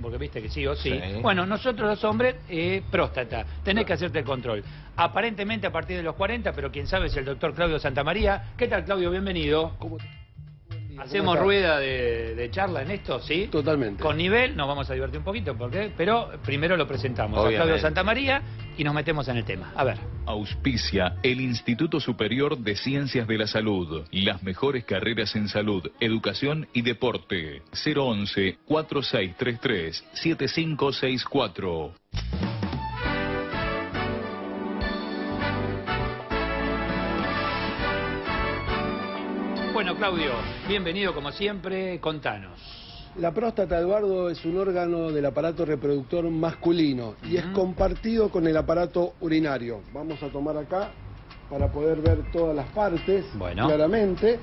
porque viste que sí o sí. Sí. Bueno, nosotros los hombres, próstata, tenés que hacerte el control. Aparentemente a partir de los 40, pero quien sabe es el doctor Claudio Santamaría. ¿Qué tal, Claudio? Bienvenido. ¿Cómo día, Hacemos ¿cómo está? rueda de charla en esto, ¿sí? Totalmente. Con nivel, nos vamos a divertir un poquito, pero primero lo presentamos a Obviamente. Claudio Santamaría y nos metemos en el tema. A ver. Auspicia el Instituto Superior de Ciencias de la Salud. Las mejores carreras en salud, educación y deporte. 011-4633-7564. Bueno, Claudio, bienvenido como siempre, contanos. La próstata, Eduardo, es un órgano del aparato reproductor masculino y es compartido con el aparato urinario. Vamos a tomar acá para poder ver todas las partes claramente.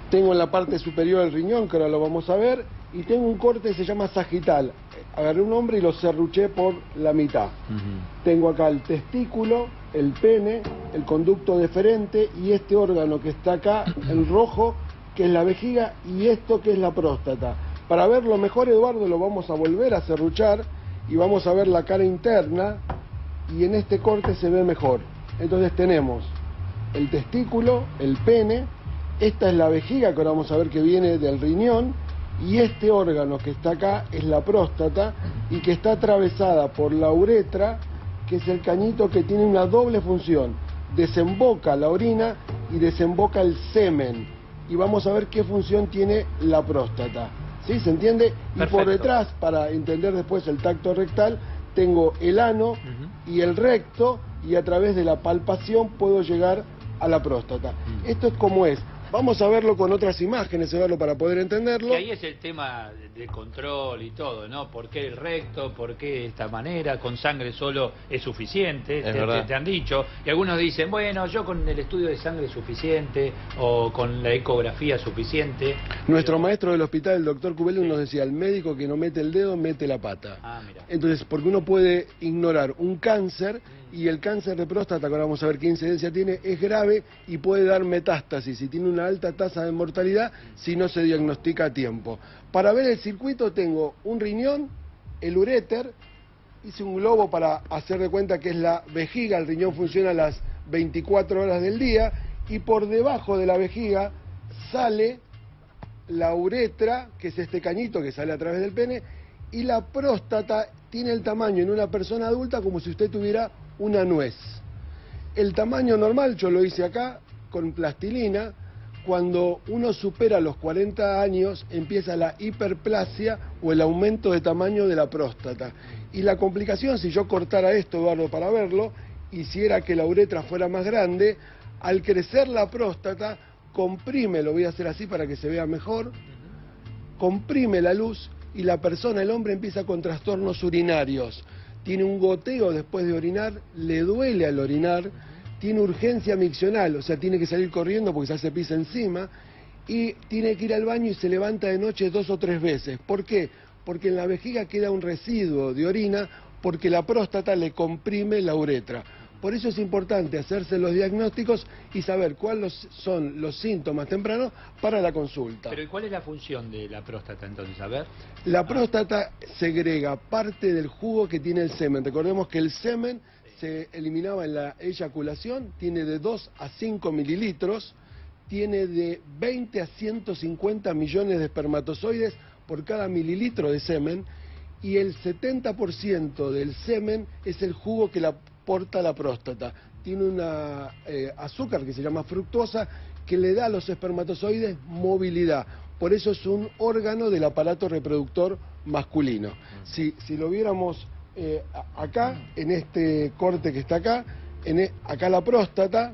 Tengo en la parte superior el riñón, que ahora lo vamos a ver, y tengo un corte que se llama sagital. Agarré un hombre y lo serruché por la mitad. Tengo acá el testículo, el pene, el conducto deferente y este órgano que está acá en rojo, que es la vejiga, y esto que es la próstata. Para verlo mejor, Eduardo, lo vamos a volver a serruchar y vamos a ver la cara interna, y en este corte se ve mejor. Entonces tenemos el testículo, el pene, esta es la vejiga que ahora vamos a ver que viene del riñón, y este órgano que está acá es la próstata y que está atravesada por la uretra, que es el cañito que tiene una doble función: desemboca la orina y desemboca el semen, y vamos a ver qué función tiene la próstata. ¿Sí? ¿Se entiende? Perfecto. Y por detrás, para entender después el tacto rectal, tengo el ano y el recto, y a través de la palpación puedo llegar a la próstata. Esto es como es. Vamos a verlo con otras imágenes, Eduardo, para poder entenderlo. Que ahí es el tema de control y todo, ¿no? ¿Por qué el recto? ¿Por qué de esta manera? ¿Con sangre solo es suficiente? Te han dicho. Y algunos dicen, bueno, yo con el estudio de sangre es suficiente, o con la ecografía suficiente. Nuestro maestro del hospital, el doctor Cubelli, nos decía: el médico que no mete el dedo, mete la pata. Mira. Entonces, porque uno puede ignorar un cáncer, y el cáncer de próstata, que ahora vamos a ver qué incidencia tiene, es grave y puede dar metástasis, y tiene una alta tasa de mortalidad si no se diagnostica a tiempo. Para ver el circuito tengo un riñón, el uréter, hice un globo para hacer de cuenta que es la vejiga, el riñón funciona a las 24 horas del día, y por debajo de la vejiga sale la uretra, que es este cañito que sale a través del pene, y la próstata tiene el tamaño en una persona adulta como si usted tuviera una nuez. El tamaño normal, yo lo hice acá con plastilina. Cuando uno supera los 40 años empieza la hiperplasia o el aumento de tamaño de la próstata. Y la complicación, si yo cortara esto, Eduardo, para verlo, hiciera que la uretra fuera más grande, al crecer la próstata, comprime, lo voy a hacer así para que se vea mejor, comprime la luz y la persona, el hombre, empieza con trastornos urinarios. Tiene un goteo después de orinar, le duele al orinar, tiene urgencia miccional, o sea, tiene que salir corriendo porque ya se pisa encima, y tiene que ir al baño y se levanta de noche 2 o 3 veces. ¿Por qué? Porque en la vejiga queda un residuo de orina, porque la próstata le comprime la uretra. Por eso es importante hacerse los diagnósticos y saber cuáles son los síntomas tempranos para la consulta. Pero ¿y cuál es la función de la próstata entonces? A ver. La próstata segrega parte del jugo que tiene el semen. Recordemos que el semen se eliminaba en la eyaculación, tiene de 2 a 5 mililitros, tiene de 20 a 150 millones de espermatozoides por cada mililitro de semen, y el 70% del semen es el jugo que la porta la próstata. Tiene una azúcar que se llama fructosa, que le da a los espermatozoides movilidad. Por eso es un órgano del aparato reproductor masculino. Si lo viéramos acá, en este corte que está acá, acá la próstata,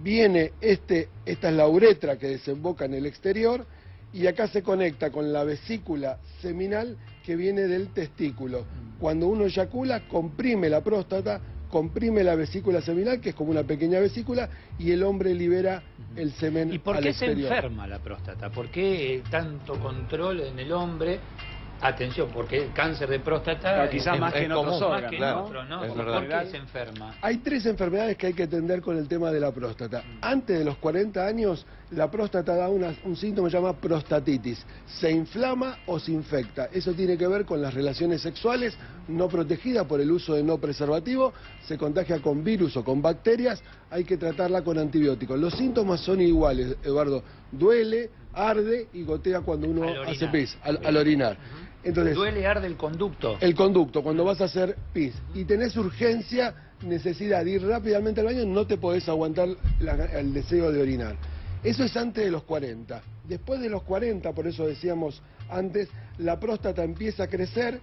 viene esta es la uretra que desemboca en el exterior, y acá se conecta con la vesícula seminal que viene del testículo. Cuando uno eyacula, comprime la próstata, comprime la vesícula seminal, que es como una pequeña vesícula, y el hombre libera el semen al exterior. ¿Y por qué se enferma la próstata? ¿Por qué tanto control en el hombre? Atención, porque el cáncer de próstata quizás más que en otros órganos, más que en otros, ¿no? Es ¿Por qué se enferma? Hay 3 enfermedades que hay que atender con el tema de la próstata. Antes de los 40 años, la próstata da un síntoma que se llama prostatitis. Se inflama o se infecta. Eso tiene que ver con las relaciones sexuales no protegidas por el uso de no preservativo. Se contagia con virus o con bacterias. Hay que tratarla con antibióticos. Los síntomas son iguales, Eduardo. Duele, arde y gotea cuando uno hace pis, al orinar. Entonces, duele, arde el conducto. El conducto, cuando vas a hacer pis. Y tenés urgencia, necesidad de ir rápidamente al baño, no te podés aguantar el deseo de orinar. Eso es antes de los 40. Después de los 40, por eso decíamos antes, la próstata empieza a crecer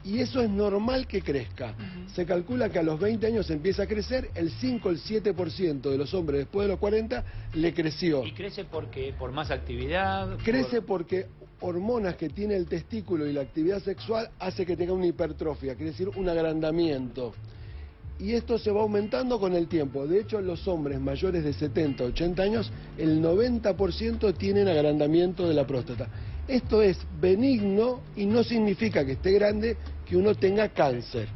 y eso es normal que crezca. Se calcula que a los 20 años empieza a crecer, el 5 o el 7% de los hombres después de los 40 le creció. ¿Y crece por qué? ¿Por más actividad? Crece porque hormonas que tiene el testículo y la actividad sexual hace que tenga una hipertrofia, quiere decir un agrandamiento. Y esto se va aumentando con el tiempo. De hecho, los hombres mayores de 70, 80 años, el 90% tienen agrandamiento de la próstata. Esto es benigno y no significa que esté grande que uno tenga cáncer.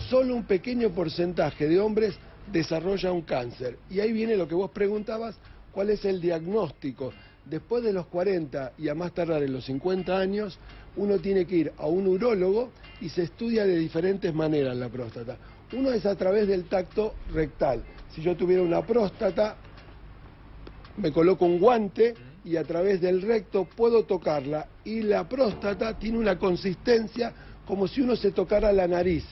Solo un pequeño porcentaje de hombres desarrolla un cáncer. Y ahí viene lo que vos preguntabas, ¿cuál es el diagnóstico? Después de los 40 y a más tardar en los 50 años, uno tiene que ir a un urólogo y se estudia de diferentes maneras la próstata. Uno es a través del tacto rectal. Si yo tuviera una próstata, me coloco un guante y a través del recto puedo tocarla. Y la próstata tiene una consistencia como si uno se tocara la nariz.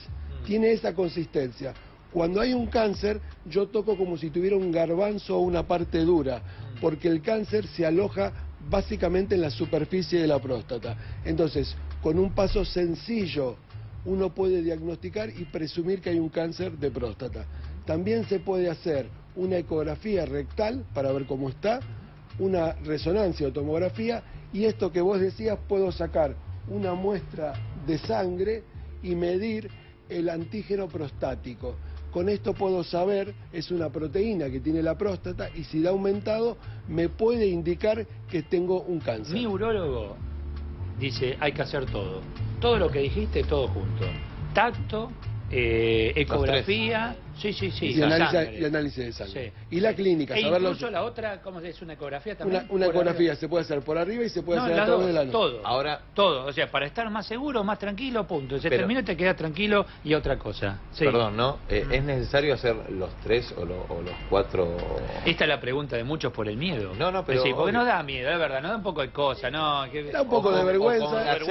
Tiene esa consistencia. Cuando hay un cáncer, yo toco como si tuviera un garbanzo o una parte dura, porque el cáncer se aloja básicamente en la superficie de la próstata. Entonces, con un paso sencillo, uno puede diagnosticar y presumir que hay un cáncer de próstata. También se puede hacer una ecografía rectal para ver cómo está, una resonancia o tomografía, y esto que vos decías, puedo sacar una muestra de sangre y medir el antígeno prostático. Con esto puedo saber, es una proteína que tiene la próstata y si da aumentado me puede indicar que tengo un cáncer. Mi urólogo dice, hay que hacer todo. Todo lo que dijiste, todo junto. Tacto, ecografía, y análisis de sangre. Sí. Y la clínica, saberlo. Incluso la otra, ¿cómo es? ¿Una ecografía también? Una ecografía arriba se puede hacer por arriba y se puede hacer a través de la noche. Todo. Ahora, todo. O sea, para estar más seguro, más tranquilo, punto. Se terminó y te quedas tranquilo y otra cosa. Sí. Perdón, ¿no? ¿Es necesario hacer los 3 o los 4? Esta es la pregunta de muchos por el miedo. No, pero... Sí, porque no da miedo, es verdad, no da un poco de cosa, ¿no? Da un poco de vergüenza. Hacer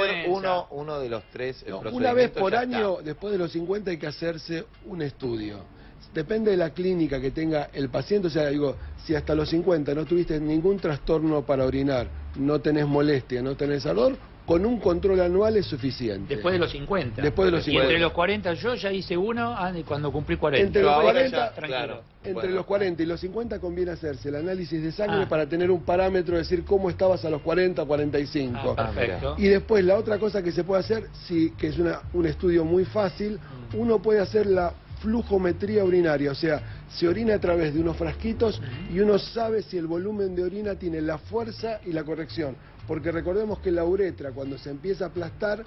uno de los 3 una vez por año, después de los 50, hay que hacerse un estudio. Depende de la clínica que tenga el paciente, o sea, digo, si hasta los 50 no tuviste ningún trastorno para orinar, no tenés molestia, no tenés ardor, con un control anual es suficiente. Después de los 50. Después de los 50. Y entre los 40 yo ya hice uno cuando cumplí 40. Entre los 40, claro. Entre los 40 y los 50 conviene hacerse el análisis de sangre para tener un parámetro, decir cómo estabas a los 40, 45. Perfecto. Y después la otra cosa que se puede hacer, que es un estudio muy fácil, uno puede hacer la flujometría urinaria, o sea, se orina a través de unos frasquitos y uno sabe si el volumen de orina tiene la fuerza y la corrección, porque recordemos que la uretra cuando se empieza a aplastar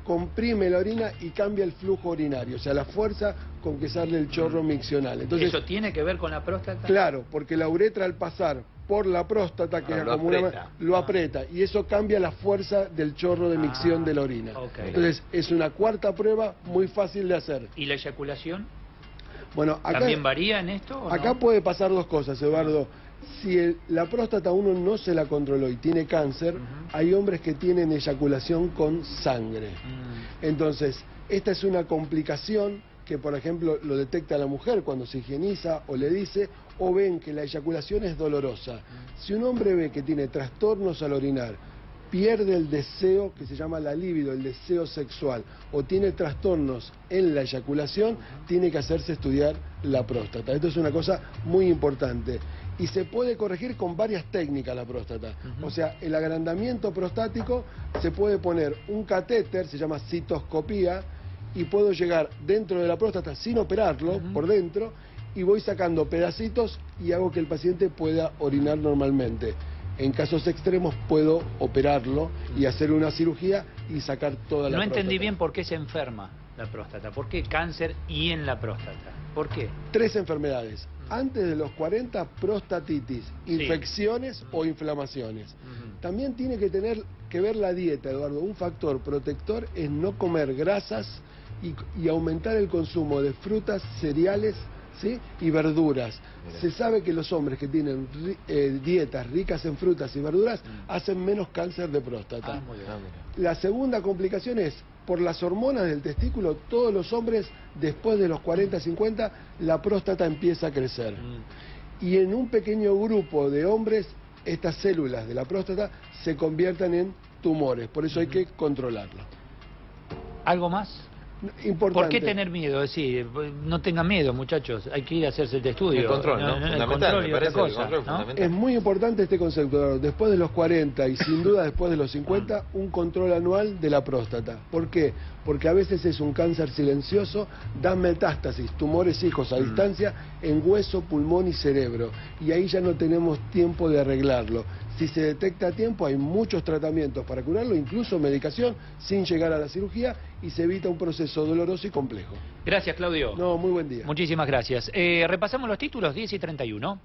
comprime la orina y cambia el flujo urinario, o sea, la fuerza con que sale el chorro miccional. Entonces, ¿eso tiene que ver con la próstata? Claro, porque la uretra al pasar por la próstata, que es como lo aprieta, y eso cambia la fuerza del chorro de micción de la orina. Entonces, es una cuarta prueba muy fácil de hacer. ¿Y la eyaculación? Bueno, acá, ¿también varía en esto o acá no? Puede pasar dos cosas, Eduardo. Si la próstata uno no se la controló y tiene cáncer, hay hombres que tienen eyaculación con sangre. Entonces, esta es una complicación que, por ejemplo, lo detecta la mujer cuando se higieniza o le dice, o ven que la eyaculación es dolorosa. Si un hombre ve que tiene trastornos al orinar, pierde el deseo, que se llama la libido, el deseo sexual, o tiene trastornos en la eyaculación, tiene que hacerse estudiar la próstata. Esto es una cosa muy importante. Y se puede corregir con varias técnicas la próstata. O sea, el agrandamiento prostático se puede poner un catéter, se llama citoscopía, y puedo llegar dentro de la próstata sin operarlo, por dentro, y voy sacando pedacitos y hago que el paciente pueda orinar normalmente. En casos extremos puedo operarlo y hacer una cirugía y sacar toda la próstata. No entendí bien por qué se enferma la próstata. ¿Por qué cáncer y en la próstata? ¿Por qué? 3 enfermedades. Antes de los 40, prostatitis, infecciones o inflamaciones. También tiene que tener que ver la dieta, Eduardo. Un factor protector es no comer grasas y aumentar el consumo de frutas, cereales, ¿sí? Y verduras. Se sabe que los hombres que tienen dietas ricas en frutas y verduras hacen menos cáncer de próstata. Muy bien. La segunda complicación es, por las hormonas del testículo, todos los hombres después de los 40, 50, la próstata empieza a crecer. Y en un pequeño grupo de hombres, estas células de la próstata se convierten en tumores. Por eso hay que controlarlo. ¿Algo más? Importante. ¿Por qué tener miedo? Es decir, no tengan miedo, muchachos. Hay que ir a hacerse el estudio. El control, ¿no? El Fundamental, control y me otra parece el cosa, control ¿no? fundamental. Es muy importante este concepto, Eduardo. Después de los 40 y sin duda después de los 50, un control anual de la próstata. ¿Por qué? Porque a veces es un cáncer silencioso, da metástasis, tumores hijos a distancia en hueso, pulmón y cerebro. Y ahí ya no tenemos tiempo de arreglarlo. Si se detecta a tiempo, hay muchos tratamientos para curarlo, incluso medicación, sin llegar a la cirugía, y se evita un proceso doloroso y complejo. Gracias, Claudio. No, muy buen día. Muchísimas gracias. Repasamos los títulos, 10 y 31.